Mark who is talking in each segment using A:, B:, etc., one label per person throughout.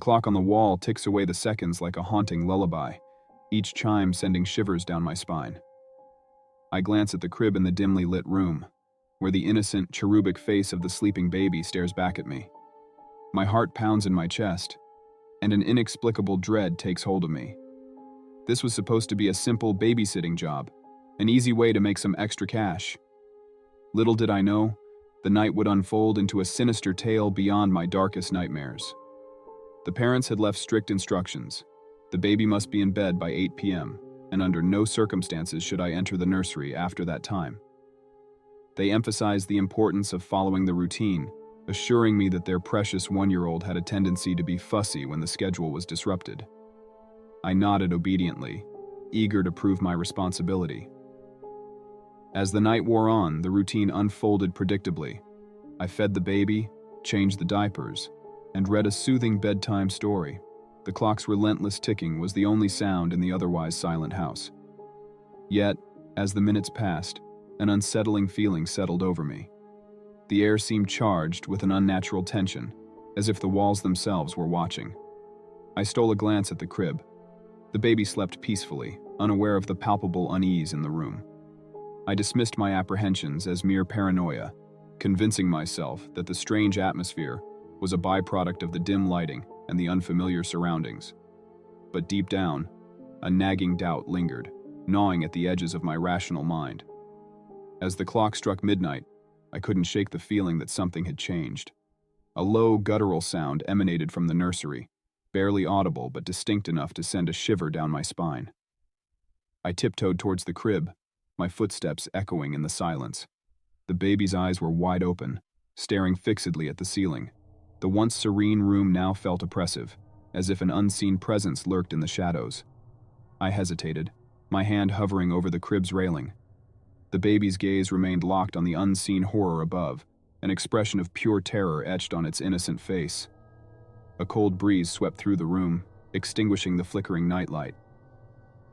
A: clock on the wall ticks away the seconds like a haunting lullaby, each chime sending shivers down my spine. I glance at the crib in the dimly lit room, where the innocent, cherubic face of the sleeping baby stares back at me. My heart pounds in my chest, and an inexplicable dread takes hold of me. This was supposed to be a simple babysitting job, an easy way to make some extra cash. Little did I know, the night would unfold into a sinister tale beyond my darkest nightmares. The parents had left strict instructions. The baby must be in bed by 8 p.m., and under no circumstances should I enter the nursery after that time. They emphasized the importance of following the routine, assuring me that their precious one-year-old had a tendency to be fussy when the schedule was disrupted. I nodded obediently, eager to prove my responsibility. As the night wore on, the routine unfolded predictably. I fed the baby, changed the diapers, and read a soothing bedtime story. The clock's relentless ticking was the only sound in the otherwise silent house. Yet, as the minutes passed, an unsettling feeling settled over me. The air seemed charged with an unnatural tension, as if the walls themselves were watching. I stole a glance at the crib. The baby slept peacefully, unaware of the palpable unease in the room. I dismissed my apprehensions as mere paranoia, convincing myself that the strange atmosphere was a byproduct of the dim lighting and the unfamiliar surroundings. But deep down, a nagging doubt lingered, gnawing at the edges of my rational mind. As the clock struck midnight, I couldn't shake the feeling that something had changed. A low, guttural sound emanated from the nursery, barely audible but distinct enough to send a shiver down my spine. I tiptoed towards the crib, my footsteps echoing in the silence. The baby's eyes were wide open, staring fixedly at the ceiling. The once serene room now felt oppressive, as if an unseen presence lurked in the shadows. I hesitated, my hand hovering over the crib's railing. The baby's gaze remained locked on the unseen horror above, an expression of pure terror etched on its innocent face. A cold breeze swept through the room, extinguishing the flickering nightlight.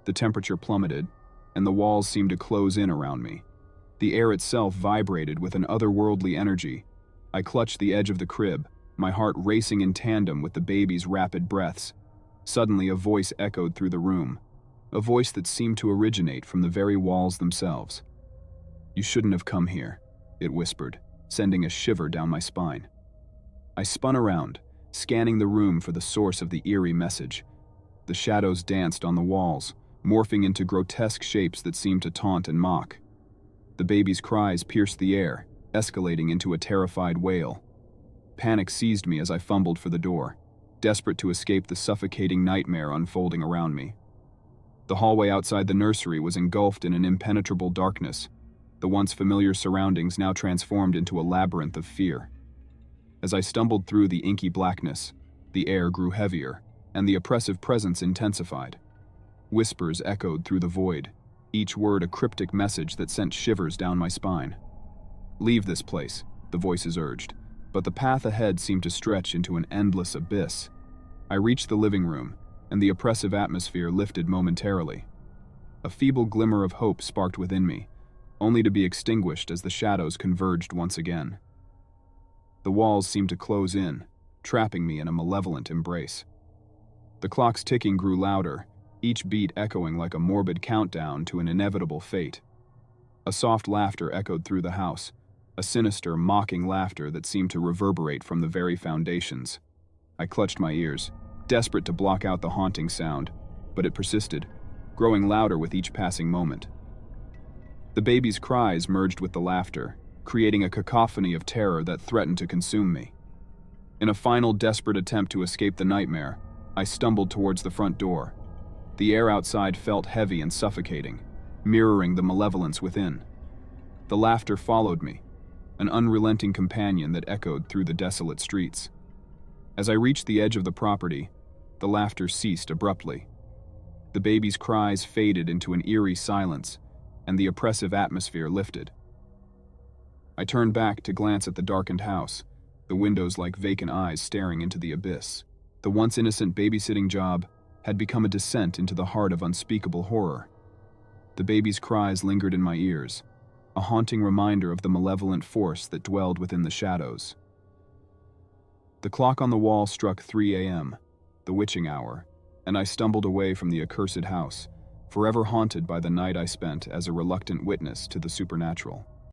A: The temperature plummeted, and the walls seemed to close in around me. The air itself vibrated with an otherworldly energy. I clutched the edge of the crib, my heart racing in tandem with the baby's rapid breaths. Suddenly a voice echoed through the room, a voice that seemed to originate from the very walls themselves. "You shouldn't have come here," it whispered, sending a shiver down my spine. I spun around, scanning the room for the source of the eerie message. The shadows danced on the walls, morphing into grotesque shapes that seemed to taunt and mock. The baby's cries pierced the air, escalating into a terrified wail. Panic seized me as I fumbled for the door, desperate to escape the suffocating nightmare unfolding around me. The hallway outside the nursery was engulfed in an impenetrable darkness, the once familiar surroundings now transformed into a labyrinth of fear. As I stumbled through the inky blackness, the air grew heavier, and the oppressive presence intensified. Whispers echoed through the void, each word a cryptic message that sent shivers down my spine. "Leave this place," the voices urged, but the path ahead seemed to stretch into an endless abyss. I reached the living room, and the oppressive atmosphere lifted momentarily. A feeble glimmer of hope sparked within me, only to be extinguished as the shadows converged once again. The walls seemed to close in, trapping me in a malevolent embrace. The clock's ticking grew louder, each beat echoing like a morbid countdown to an inevitable fate. A soft laughter echoed through the house, a sinister, mocking laughter that seemed to reverberate from the very foundations. I clutched my ears, desperate to block out the haunting sound, but it persisted, growing louder with each passing moment. The baby's cries merged with the laughter, creating a cacophony of terror that threatened to consume me. In a final desperate attempt to escape the nightmare, I stumbled towards the front door. The air outside felt heavy and suffocating, mirroring the malevolence within. The laughter followed me, an unrelenting companion that echoed through the desolate streets. As I reached the edge of the property, the laughter ceased abruptly. The baby's cries faded into an eerie silence, and the oppressive atmosphere lifted. I turned back to glance at the darkened house, the windows like vacant eyes staring into the abyss. The once innocent babysitting job had become a descent into the heart of unspeakable horror. The baby's cries lingered in my ears, a haunting reminder of the malevolent force that dwelled within the shadows. The clock on the wall struck 3 a.m., the witching hour, and I stumbled away from the accursed house, forever haunted by the night I spent as a reluctant witness to the supernatural.